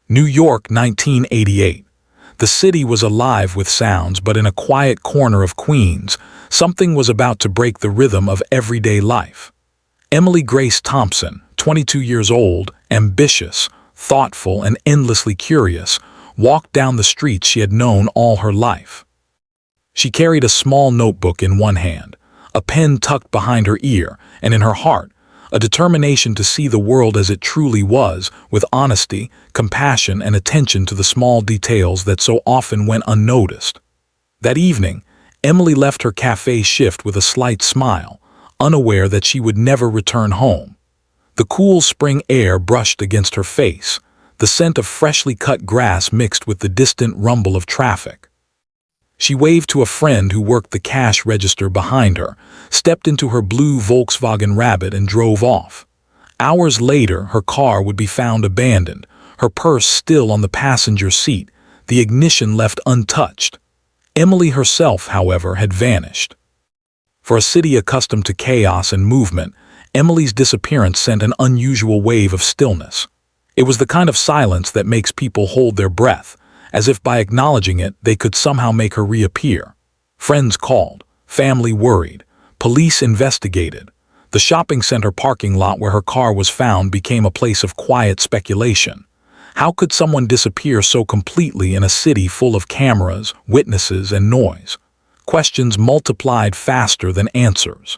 New York, 1988. The city was alive with sounds, but in a quiet corner of Queens, something was about to break the rhythm of everyday life. Emily Grace Thompson, 22 years old, ambitious, thoughtful, and endlessly curious, walked down the streets she had known all her life. She carried a small notebook in one hand, a pen tucked behind her ear, and in her heart, a determination to see the world as it truly was, with honesty, compassion, and attention to the small details that so often went unnoticed. That evening, Emily left her cafe shift with a slight smile, unaware that she would never return home. The cool spring air brushed against her face, the scent of freshly cut grass mixed with the distant rumble of traffic. She waved to a friend who worked the cash register behind her, stepped into her blue Volkswagen Rabbit and drove off. Hours later, her car would be found abandoned, her purse still on the passenger seat, the ignition left untouched. Emily herself, however, had vanished. For a city accustomed to chaos and movement, Emily's disappearance sent an unusual wave of stillness. It was the kind of silence that makes people hold their breath, as if by acknowledging it they could somehow make her reappear. Friends called, family worried, police investigated. The shopping center parking lot where her car was found became a place of quiet speculation. How could someone disappear so completely in a city full of cameras, witnesses, and noise? Questions multiplied faster than answers.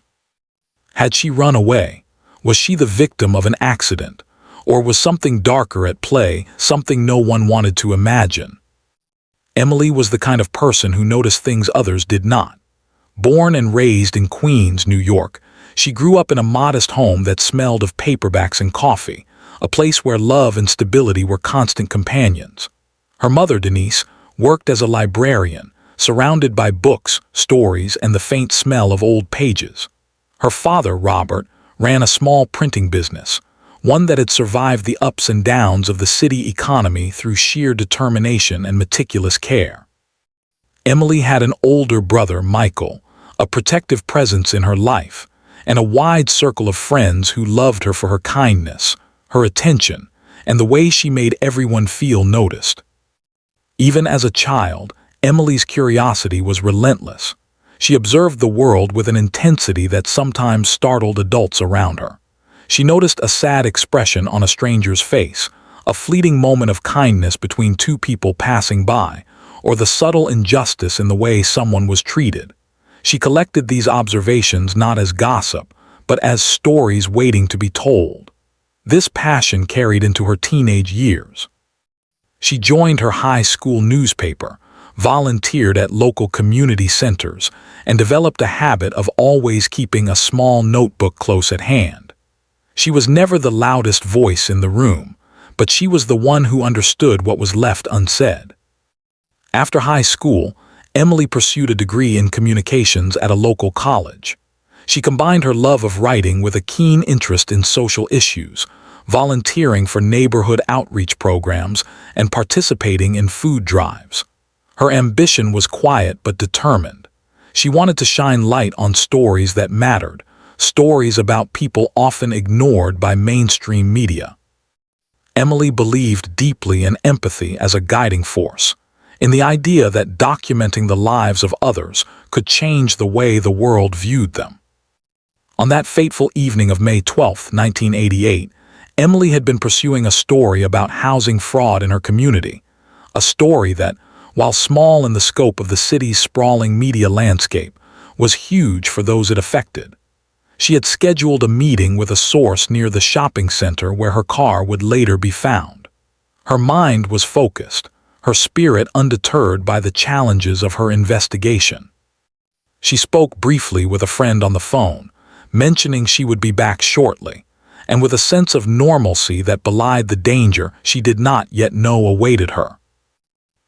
Had she run away? Was she the victim of an accident? Or was something darker at play, something no one wanted to imagine? Emily was the kind of person who noticed things others did not. Born and raised in Queens, New York, she grew up in a modest home that smelled of paperbacks and coffee, a place where love and stability were constant companions. Her mother, Denise, worked as a librarian, surrounded by books, stories, and the faint smell of old pages. Her father, Robert, ran a small printing business, one that had survived the ups and downs of the city economy through sheer determination and meticulous care. Emily had an older brother, Michael, a protective presence in her life, and a wide circle of friends who loved her for her kindness, her attention, and the way she made everyone feel noticed. Even as a child, Emily's curiosity was relentless. She observed the world with an intensity that sometimes startled adults around her. She noticed a sad expression on a stranger's face, a fleeting moment of kindness between two people passing by, or the subtle injustice in the way someone was treated. She collected these observations not as gossip, but as stories waiting to be told. This passion carried into her teenage years. She joined her high school newspaper, volunteered at local community centers, and developed a habit of always keeping a small notebook close at hand. She was never the loudest voice in the room, but she was the one who understood what was left unsaid. After high school, Emily pursued a degree in communications at a local college. She combined her love of writing with a keen interest in social issues, volunteering for neighborhood outreach programs and participating in food drives. Her ambition was quiet but determined. She wanted to shine light on stories that mattered, stories about people often ignored by mainstream media. Emily believed deeply in empathy as a guiding force, in the idea that documenting the lives of others could change the way the world viewed them. On that fateful evening of May 12, 1988, Emily had been pursuing a story about housing fraud in her community, a story that, while small in the scope of the city's sprawling media landscape, was huge for those it affected. She had scheduled a meeting with a source near the shopping center where her car would later be found. Her mind was focused, her spirit undeterred by the challenges of her investigation. She spoke briefly with a friend on the phone, mentioning she would be back shortly, and with a sense of normalcy that belied the danger she did not yet know awaited her.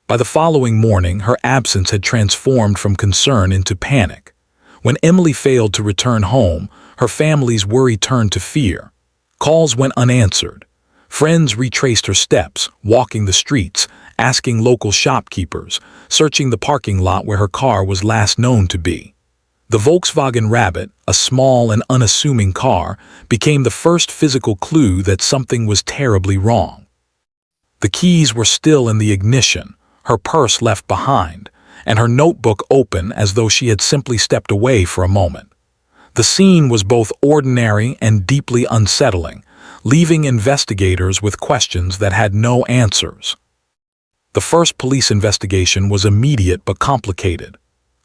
By the following morning, her absence had transformed from concern into panic. When Emily failed to return home, her family's worry turned to fear. Calls went unanswered. Friends retraced her steps, walking the streets, asking local shopkeepers, searching the parking lot where her car was last known to be. The Volkswagen Rabbit, a small and unassuming car, became the first physical clue that something was terribly wrong. The keys were still in the ignition, her purse left behind, and her notebook open as though she had simply stepped away for a moment. The scene was both ordinary and deeply unsettling, leaving investigators with questions that had no answers. The first police investigation was immediate but complicated.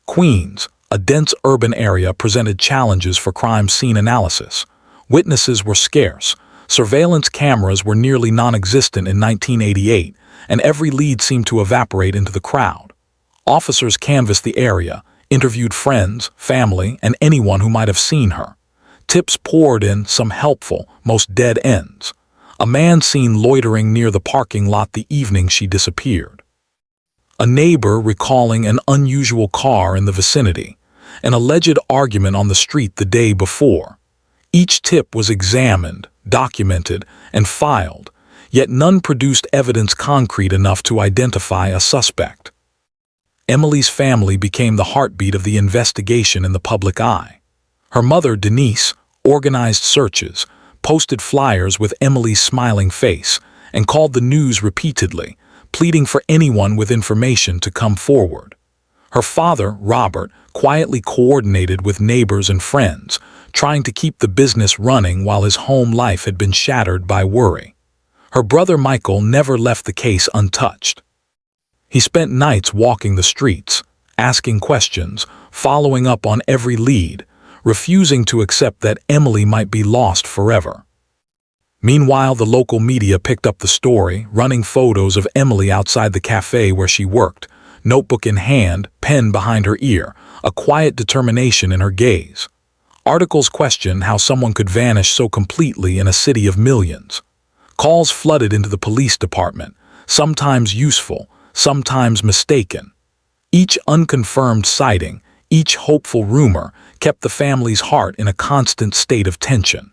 Queens, a dense urban area, presented challenges for crime scene analysis. Witnesses were scarce, surveillance cameras were nearly non-existent in 1988, and every lead seemed to evaporate into the crowd. Officers canvassed the area, interviewed friends, family, and anyone who might have seen her. Tips poured in, some helpful, most dead ends. A man seen loitering near the parking lot the evening she disappeared. A neighbor recalling an unusual car in the vicinity. An alleged argument on the street the day before. Each tip was examined, documented, and filed, yet none produced evidence concrete enough to identify a suspect. Emily's family became the heartbeat of the investigation in the public eye. Her mother, Denise, organized searches, posted flyers with Emily's smiling face, and called the news repeatedly, pleading for anyone with information to come forward. Her father, Robert, quietly coordinated with neighbors and friends, trying to keep the business running while his home life had been shattered by worry. Her brother Michael never left the case untouched. He spent nights walking the streets, asking questions, following up on every lead, refusing to accept that Emily might be lost forever. Meanwhile, the local media picked up the story, running photos of Emily outside the cafe where she worked, notebook in hand, pen behind her ear, a quiet determination in her gaze. Articles questioned how someone could vanish so completely in a city of millions. Calls flooded into the police department, sometimes useful, sometimes mistaken. Each unconfirmed sighting, each hopeful rumor, kept the family's heart in a constant state of tension.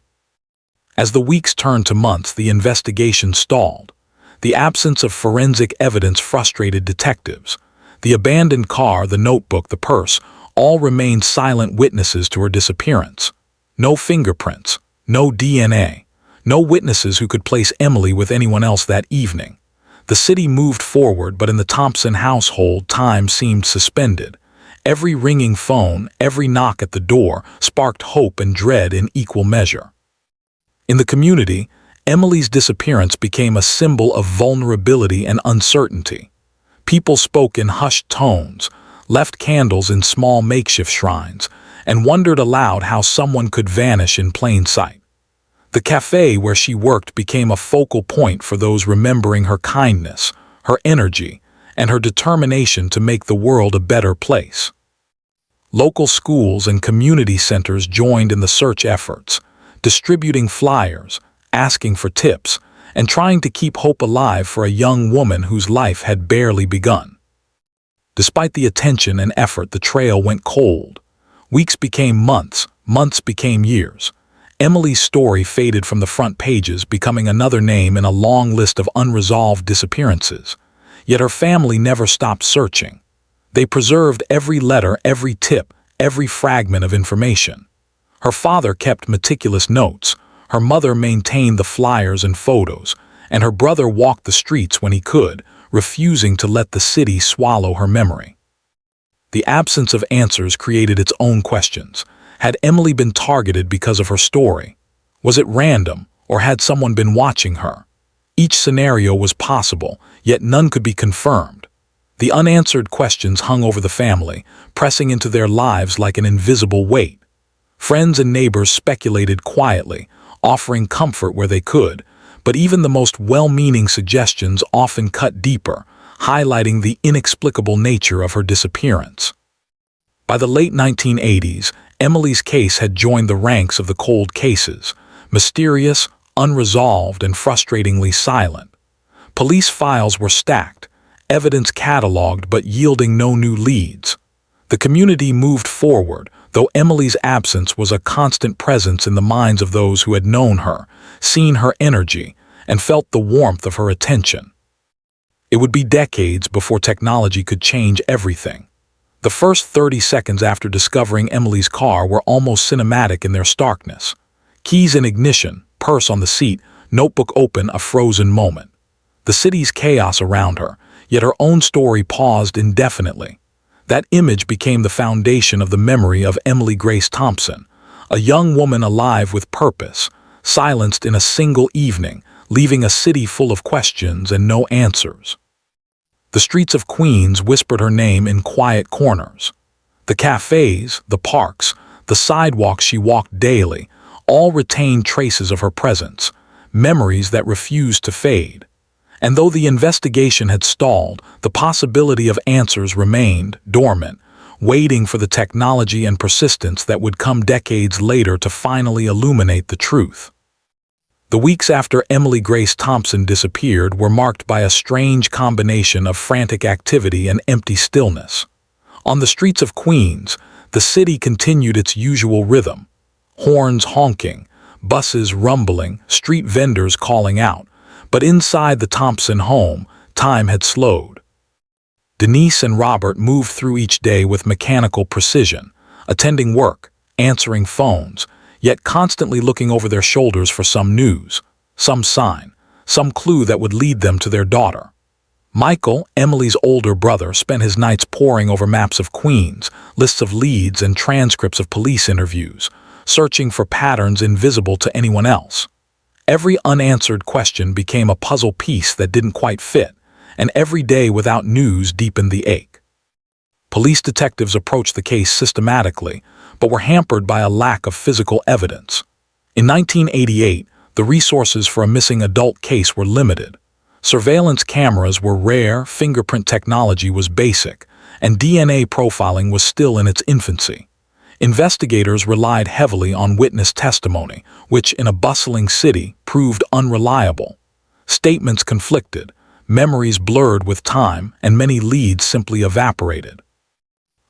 As the weeks turned to months, the investigation stalled. The absence of forensic evidence frustrated detectives. The abandoned car, the notebook, the purse, all remained silent witnesses to her disappearance. No fingerprints, no DNA, no witnesses who could place Emily with anyone else that evening. The city moved forward, but in the Thompson household, time seemed suspended. Every ringing phone, every knock at the door, sparked hope and dread in equal measure. In the community, Emily's disappearance became a symbol of vulnerability and uncertainty. People spoke in hushed tones, left candles in small makeshift shrines, and wondered aloud how someone could vanish in plain sight. The cafe where she worked became a focal point for those remembering her kindness, her energy, and her determination to make the world a better place. Local schools and community centers joined in the search efforts, distributing flyers, asking for tips, and trying to keep hope alive for a young woman whose life had barely begun. Despite the attention and effort, the trail went cold. Weeks became months, months became years. Emily's story faded from the front pages, becoming another name in a long list of unresolved disappearances. Yet her family never stopped searching. They preserved every letter, every tip, every fragment of information. Her father kept meticulous notes, her mother maintained the flyers and photos, and her brother walked the streets when he could, refusing to let the city swallow her memory. The absence of answers created its own questions. Had Emily been targeted because of her story? Was it random, or had someone been watching her? Each scenario was possible, yet none could be confirmed. The unanswered questions hung over the family, pressing into their lives like an invisible weight. Friends and neighbors speculated quietly, offering comfort where they could, but even the most well-meaning suggestions often cut deeper, highlighting the inexplicable nature of her disappearance. By the late 1980s, Emily's case had joined the ranks of the cold cases, mysterious, unresolved, and frustratingly silent. Police files were stacked, evidence cataloged but yielding no new leads. The community moved forward, though Emily's absence was a constant presence in the minds of those who had known her, seen her energy, and felt the warmth of her attention. It would be decades before technology could change everything. The first 30 seconds after discovering Emily's car were almost cinematic in their starkness. Keys in ignition, purse on the seat, notebook open, a frozen moment. the city's chaos around her, yet her own story paused indefinitely. That image became the foundation of the memory of Emily Grace Thompson, a young woman alive with purpose, silenced in a single evening, leaving a city full of questions and no answers. The streets of Queens whispered her name in quiet corners. The cafes, the parks, the sidewalks she walked daily, all retained traces of her presence, memories that refused to fade. And though the investigation had stalled, the possibility of answers remained dormant, waiting for the technology and persistence that would come decades later to finally illuminate the truth. The weeks after Emily Grace Thompson disappeared were marked by a strange combination of frantic activity and empty stillness. On the streets of Queens, the city continued its usual rhythm: horns honking, buses rumbling, street vendors calling out. But inside the Thompson home, time had slowed. Denise and Robert moved through each day with mechanical precision, attending work, answering phones, yet constantly looking over their shoulders for some news, some sign, some clue that would lead them to their daughter. Michael, Emily's older brother, spent his nights poring over maps of Queens, lists of leads and transcripts of police interviews, searching for patterns invisible to anyone else. Every unanswered question became a puzzle piece that didn't quite fit, and every day without news deepened the ache. Police detectives approached the case systematically, but were hampered by a lack of physical evidence. In 1988, the resources for a missing adult case were limited. Surveillance cameras were rare, fingerprint technology was basic, and DNA profiling was still in its infancy. Investigators relied heavily on witness testimony, which in a bustling city proved unreliable. Statements conflicted, memories blurred with time, and many leads simply evaporated.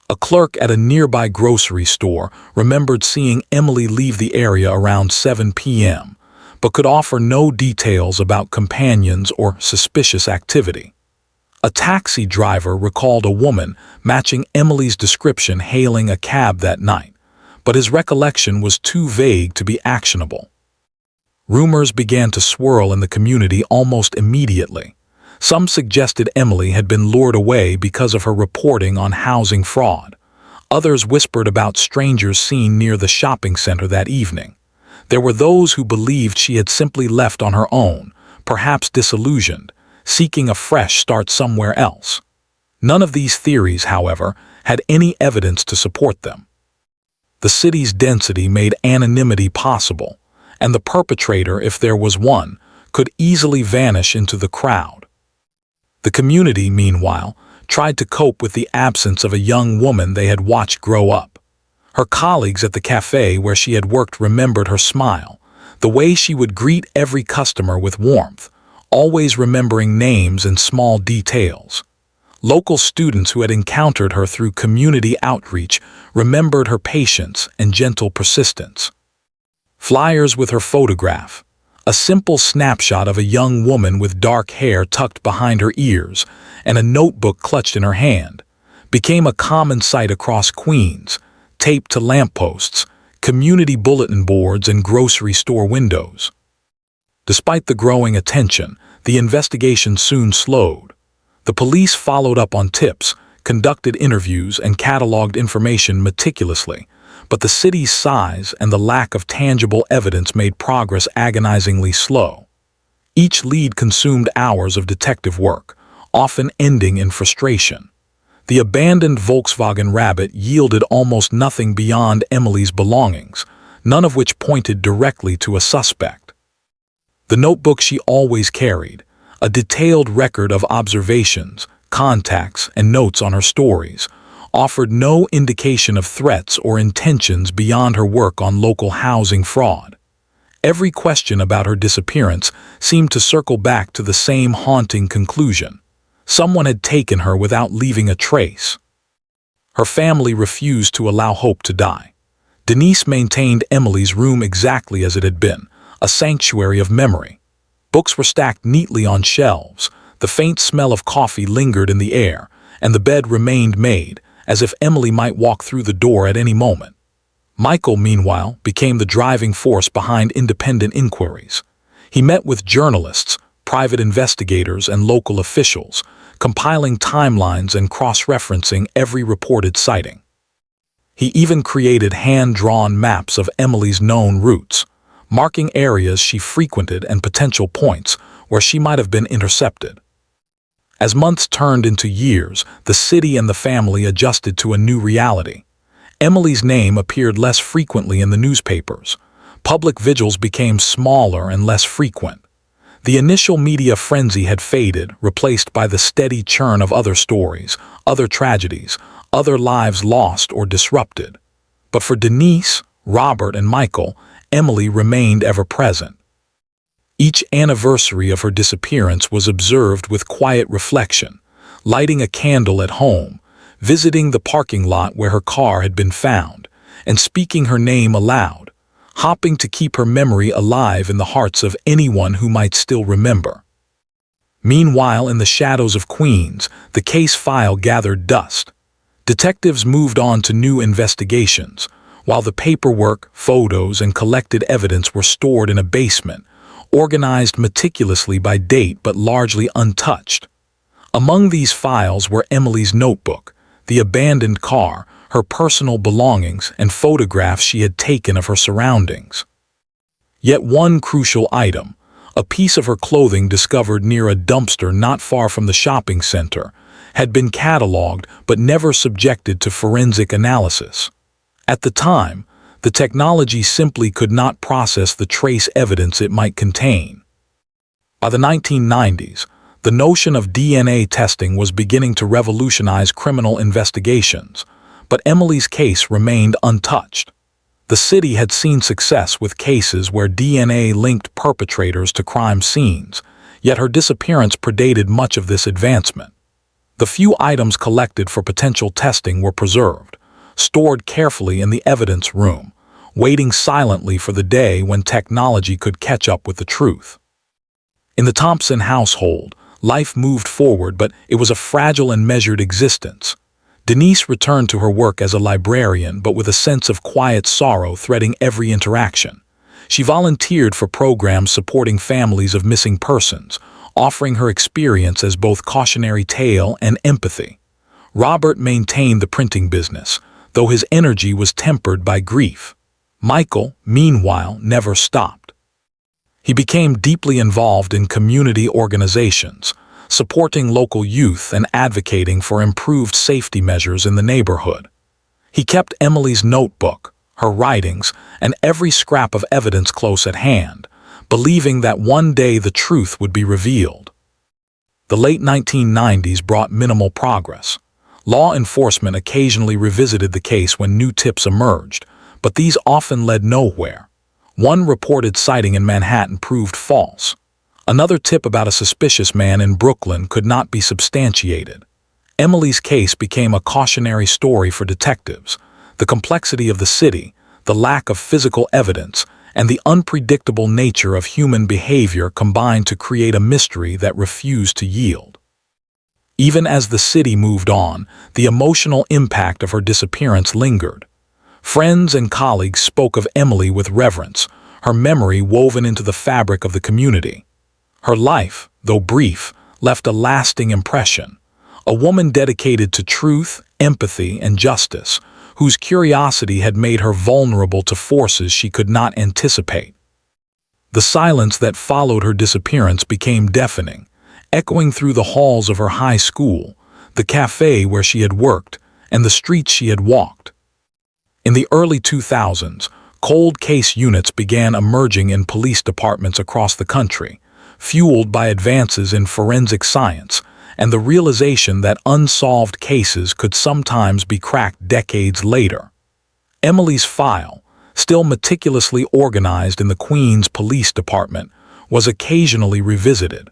A clerk at a nearby grocery store remembered seeing Emily leave the area around 7 p.m., but could offer no details about companions or suspicious activity. A taxi driver recalled a woman matching Emily's description hailing a cab that night, but his recollection was too vague to be actionable. Rumors began to swirl in the community almost immediately. Some suggested Emily had been lured away because of her reporting on housing fraud. Others whispered about strangers seen near the shopping center that evening. There were those who believed she had simply left on her own, perhaps disillusioned, seeking a fresh start somewhere else. None of these theories, however, had any evidence to support them. The city's density made anonymity possible, and the perpetrator, if there was one, could easily vanish into the crowd. The community, meanwhile, tried to cope with the absence of a young woman they had watched grow up. Her colleagues at the cafe where she had worked remembered her smile, the way she would greet every customer with warmth, always remembering names and small details. Local students who had encountered her through community outreach remembered her patience and gentle persistence. Flyers with her photograph, a simple snapshot of a young woman with dark hair tucked behind her ears and a notebook clutched in her hand, became a common sight across Queens, taped to lampposts, community bulletin boards, and grocery store windows. Despite the growing attention, the investigation soon slowed. The police followed up on tips, conducted interviews, and cataloged information meticulously, but the city's size and the lack of tangible evidence made progress agonizingly slow. Each lead consumed hours of detective work, often ending in frustration. The abandoned Volkswagen Rabbit yielded almost nothing beyond Emily's belongings, none of which pointed directly to a suspect. The notebook she always carried, a detailed record of observations, contacts, and notes on her stories, offered no indication of threats or intentions beyond her work on local housing fraud. Every question about her disappearance seemed to circle back to the same haunting conclusion: someone had taken her without leaving a trace. Her family refused to allow hope to die. Denise maintained Emily's room exactly as it had been, a sanctuary of memory. Books were stacked neatly on shelves, the faint smell of coffee lingered in the air, and the bed remained made, as if Emily might walk through the door at any moment. Michael, meanwhile, became the driving force behind independent inquiries. He met with journalists, private investigators, and local officials, compiling timelines and cross-referencing every reported sighting. He even created hand-drawn maps of Emily's known routes, marking areas she frequented and potential points where she might have been intercepted. As months turned into years, the city and the family adjusted to a new reality. Emily's name appeared less frequently in the newspapers. Public vigils became smaller and less frequent. The initial media frenzy had faded, replaced by the steady churn of other stories, other tragedies, other lives lost or disrupted. But for Denise, Robert, and Michael, Emily remained ever present. Each anniversary of her disappearance was observed with quiet reflection, lighting a candle at home, visiting the parking lot where her car had been found, and speaking her name aloud, hoping to keep her memory alive in the hearts of anyone who might still remember. Meanwhile, in the shadows of Queens, the case file gathered dust. Detectives moved on to new investigations, while the paperwork, photos, and collected evidence were stored in a basement, organized meticulously by date but largely untouched. Among these files were Emily's notebook, the abandoned car, her personal belongings, and photographs she had taken of her surroundings. Yet one crucial item, a piece of her clothing discovered near a dumpster not far from the shopping center, had been cataloged but never subjected to forensic analysis. At the time, the technology simply could not process the trace evidence it might contain. By the 1990s, the notion of DNA testing was beginning to revolutionize criminal investigations, but Emily's case remained untouched. The city had seen success with cases where DNA linked perpetrators to crime scenes, yet her disappearance predated much of this advancement. The few items collected for potential testing were preserved, stored carefully in the evidence room, waiting silently for the day when technology could catch up with the truth. In the Thompson household, life moved forward, but it was a fragile and measured existence. Denise returned to her work as a librarian, but with a sense of quiet sorrow threading every interaction. She volunteered for programs supporting families of missing persons, offering her experience as both cautionary tale and empathy. Robert maintained the printing business, though his energy was tempered by grief. Michael, meanwhile, never stopped. He became deeply involved in community organizations, supporting local youth and advocating for improved safety measures in the neighborhood. He kept Emily's notebook, her writings, and every scrap of evidence close at hand, believing that one day the truth would be revealed. The late 1990s brought minimal progress. Law enforcement occasionally revisited the case when new tips emerged, but these often led nowhere. One reported sighting in Manhattan proved false. Another tip about a suspicious man in Brooklyn could not be substantiated. Emily's case became a cautionary story for detectives. The complexity of the city, the lack of physical evidence, and the unpredictable nature of human behavior combined to create a mystery that refused to yield. Even as the city moved on, the emotional impact of her disappearance lingered. Friends and colleagues spoke of Emily with reverence, her memory woven into the fabric of the community. Her life, though brief, left a lasting impression. A woman dedicated to truth, empathy, and justice, whose curiosity had made her vulnerable to forces she could not anticipate. The silence that followed her disappearance became deafening, echoing through the halls of her high school, the cafe where she had worked, and the streets she had walked. In the early 2000s, cold case units began emerging in police departments across the country, fueled by advances in forensic science and the realization that unsolved cases could sometimes be cracked decades later. Emily's file, still meticulously organized in the Queens Police Department, was occasionally revisited.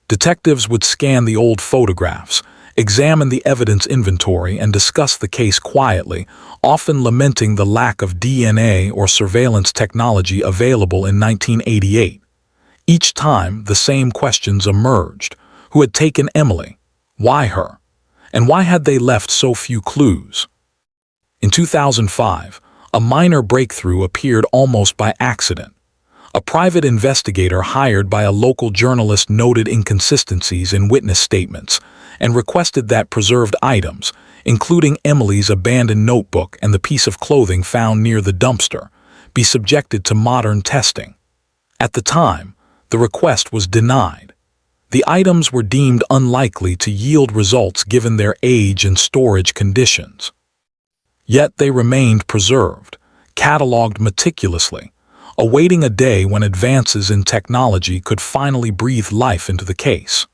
Detectives would scan the old photographs, examine the evidence inventory, and discuss the case quietly, often lamenting the lack of DNA or surveillance technology available in 1988. Each time, the same questions emerged. Who had taken Emily? Why her? And why had they left so few clues? In 2005, a minor breakthrough appeared almost by accident. A private investigator hired by a local journalist noted inconsistencies in witness statements and requested that preserved items, including Emily's abandoned notebook and the piece of clothing found near the dumpster, be subjected to modern testing. At the time, the request was denied. The items were deemed unlikely to yield results given their age and storage conditions. Yet they remained preserved, cataloged meticulously, awaiting a day when advances in technology could finally breathe life into the case.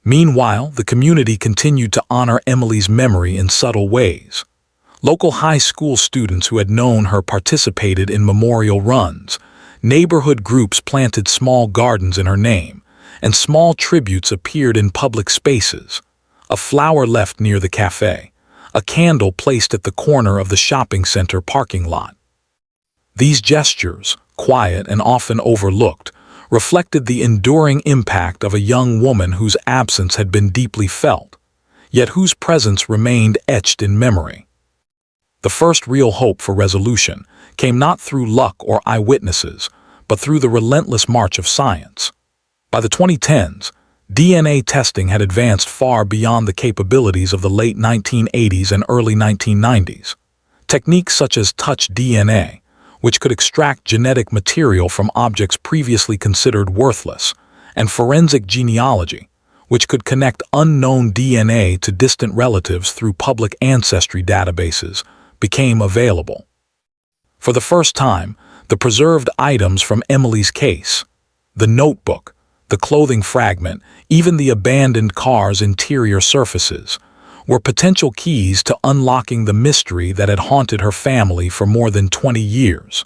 Meanwhile, the community continued to honor Emily's memory in subtle ways. Local high school students who had known her participated in memorial runs, neighborhood groups planted small gardens in her name, and small tributes appeared in public spaces. A flower left near the cafe, a candle placed at the corner of the shopping center parking lot. These gestures, quiet and often overlooked, reflected the enduring impact of a young woman whose absence had been deeply felt, yet whose presence remained etched in memory. The first real hope for resolution came not through luck or eyewitnesses, but through the relentless march of science. By the 2010s, DNA testing had advanced far beyond the capabilities of the late 1980s and early 1990s. Techniques such as touch DNA, which could extract genetic material from objects previously considered worthless, and forensic genealogy, which could connect unknown DNA to distant relatives through public ancestry databases, became available. For the first time, the preserved items from Emily's case, the notebook, the clothing fragment, even the abandoned car's interior surfaces, were potential keys to unlocking the mystery that had haunted her family for more than 20 years.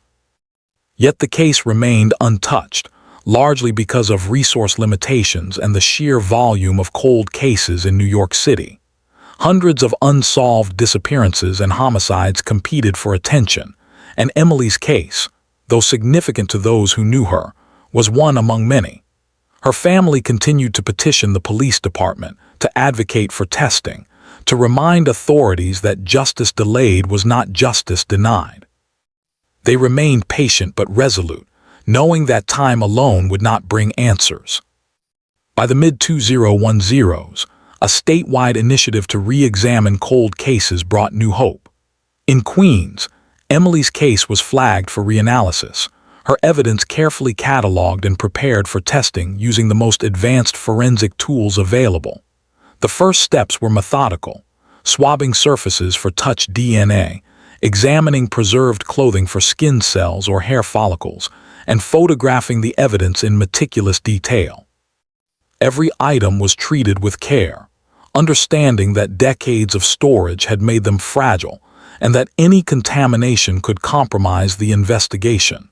Yet the case remained untouched, largely because of resource limitations and the sheer volume of cold cases in New York City. Hundreds of unsolved disappearances and homicides competed for attention, and Emily's case, though significant to those who knew her, was one among many. Her family continued to petition the police department, to advocate for testing, to remind authorities that justice delayed was not justice denied. They remained patient but resolute, knowing that time alone would not bring answers. By the mid-2010s, a statewide initiative to re-examine cold cases brought new hope. In Queens, Emily's case was flagged for reanalysis, her evidence carefully cataloged and prepared for testing using the most advanced forensic tools available. The first steps were methodical, swabbing surfaces for touch DNA, examining preserved clothing for skin cells or hair follicles, and photographing the evidence in meticulous detail. Every item was treated with care, understanding that decades of storage had made them fragile and that any contamination could compromise the investigation.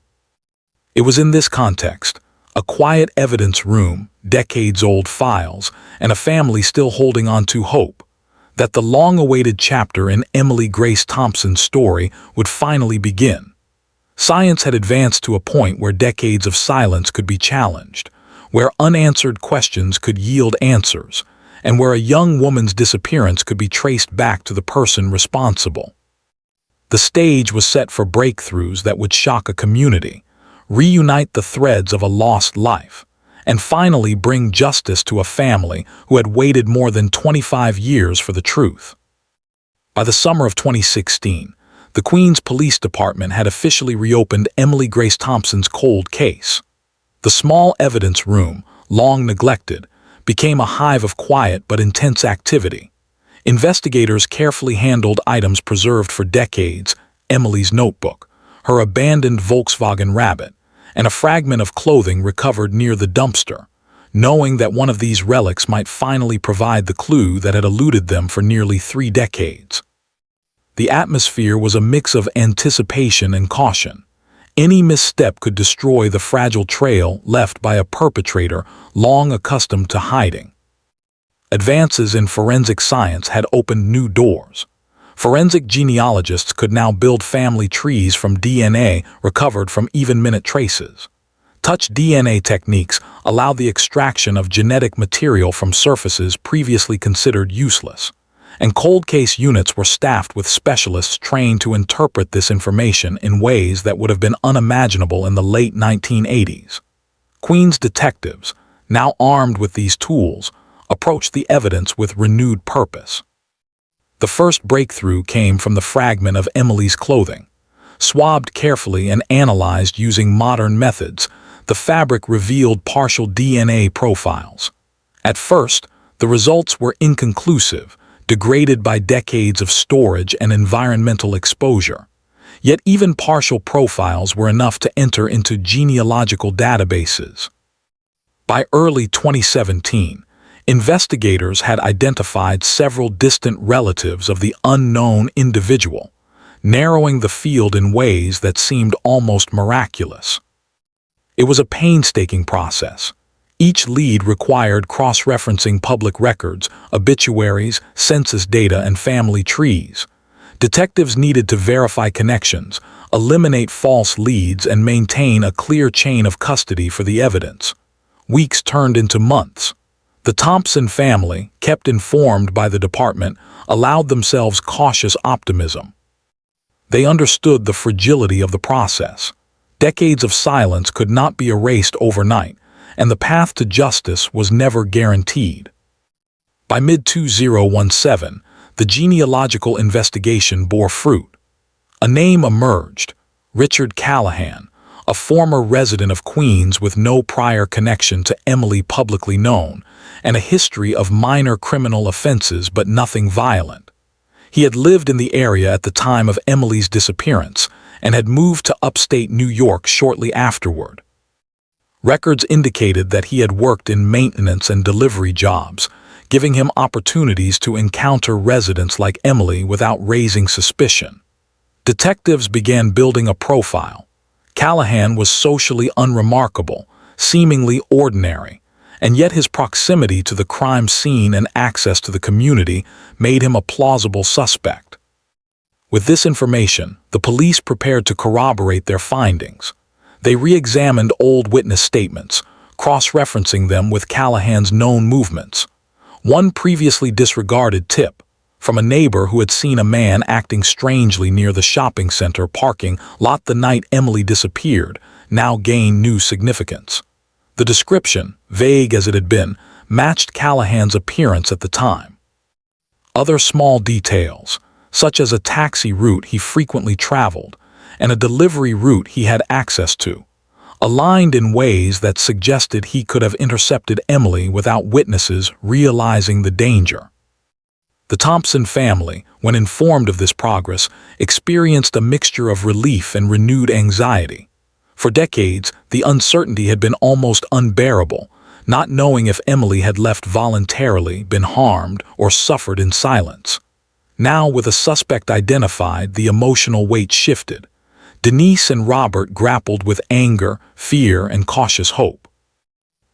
It was in this context, a quiet evidence room, decades-old files, and a family still holding on to hope, that the long-awaited chapter in Emily Grace Thompson's story would finally begin. Science had advanced to a point where decades of silence could be challenged, where unanswered questions could yield answers, and where a young woman's disappearance could be traced back to the person responsible. The stage was set for breakthroughs that would shock a community, reunite the threads of a lost life, and finally bring justice to a family who had waited more than 25 years for the truth. By the summer of 2016, the Queens Police Department had officially reopened Emily Grace Thompson's cold case. The small evidence room, long neglected, became a hive of quiet but intense activity. Investigators carefully handled items preserved for decades: Emily's notebook, her abandoned Volkswagen Rabbit, and a fragment of clothing recovered near the dumpster, knowing that one of these relics might finally provide the clue that had eluded them for nearly 3 decades. The atmosphere was a mix of anticipation and caution. Any misstep could destroy the fragile trail left by a perpetrator long accustomed to hiding. Advances in forensic science had opened new doors. Forensic genealogists could now build family trees from DNA recovered from even-minute traces. Touch DNA techniques allowed the extraction of genetic material from surfaces previously considered useless. and cold case units were staffed with specialists trained to interpret this information in ways that would have been unimaginable in the late 1980s. Queens detectives, now armed with these tools, approached the evidence with renewed purpose. The first breakthrough came from the fragment of Emily's clothing. Swabbed carefully and analyzed using modern methods, the fabric revealed partial DNA profiles. At first, the results were inconclusive, degraded by decades of storage and environmental exposure. Yet even partial profiles were enough to enter into genealogical databases. By early 2017, investigators had identified several distant relatives of the unknown individual, narrowing the field in ways that seemed almost miraculous. It was a painstaking process. Each lead required cross-referencing public records, obituaries, census data, and family trees. Detectives needed to verify connections, eliminate false leads, and maintain a clear chain of custody for the evidence. Weeks turned into months. The Thompson family, kept informed by the department, allowed themselves cautious optimism. They understood the fragility of the process. Decades of silence could not be erased overnight, and the path to justice was never guaranteed. By mid-2017, the genealogical investigation bore fruit. A name emerged: Richard Callahan, a former resident of Queens with no prior connection to Emily publicly known, and a history of minor criminal offenses but nothing violent. He had lived in the area at the time of Emily's disappearance and had moved to upstate New York shortly afterward. Records indicated that he had worked in maintenance and delivery jobs, giving him opportunities to encounter residents like Emily without raising suspicion. Detectives began building a profile. Callahan was socially unremarkable, seemingly ordinary, and yet his proximity to the crime scene and access to the community made him a plausible suspect. With this information, the police prepared to corroborate their findings. They re-examined old witness statements, cross-referencing them with Callahan's known movements. One previously disregarded tip, from a neighbor who had seen a man acting strangely near the shopping center parking lot the night Emily disappeared, now gained new significance. The description, vague as it had been, matched Callahan's appearance at the time. Other small details, such as a taxi route he frequently traveled and a delivery route he had access to, aligned in ways that suggested he could have intercepted Emily without witnesses realizing the danger. The Thompson family, when informed of this progress, experienced a mixture of relief and renewed anxiety. For decades, the uncertainty had been almost unbearable, not knowing if Emily had left voluntarily, been harmed, or suffered in silence. Now, with a suspect identified, the emotional weight shifted. Denise and Robert grappled with anger, fear, and cautious hope.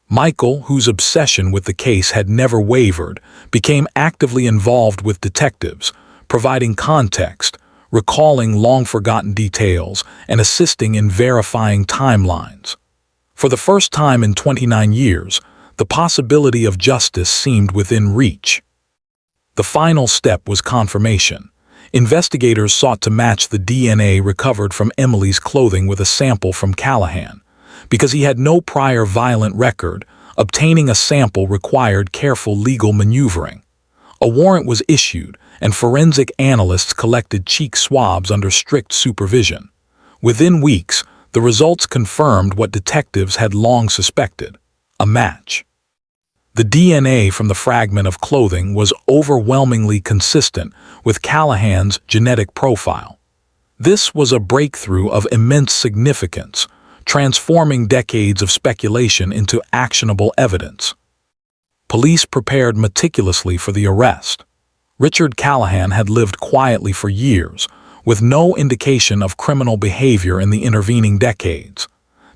Michael, whose obsession with the case had never wavered, became actively involved with detectives, providing context, recalling long-forgotten details, and assisting in verifying timelines. For the first time in 29 years, the possibility of justice seemed within reach. The final step was confirmation. Investigators sought to match the DNA recovered from Emily's clothing with a sample from Callahan. Because he had no prior violent record, obtaining a sample required careful legal maneuvering. A warrant was issued, and forensic analysts collected cheek swabs under strict supervision. Within weeks, the results confirmed what detectives had long suspected: a match. The DNA from the fragment of clothing was overwhelmingly consistent with Callahan's genetic profile. This was a breakthrough of immense significance, transforming decades of speculation into actionable evidence. Police prepared meticulously for the arrest. Richard Callahan had lived quietly for years, with no indication of criminal behavior in the intervening decades.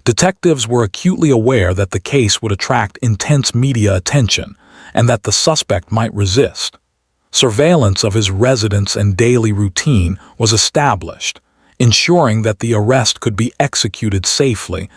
Detectives were acutely aware that the case would attract intense media attention and that the suspect might resist. Surveillance of his residence and daily routine was established, ensuring that the arrest could be executed safely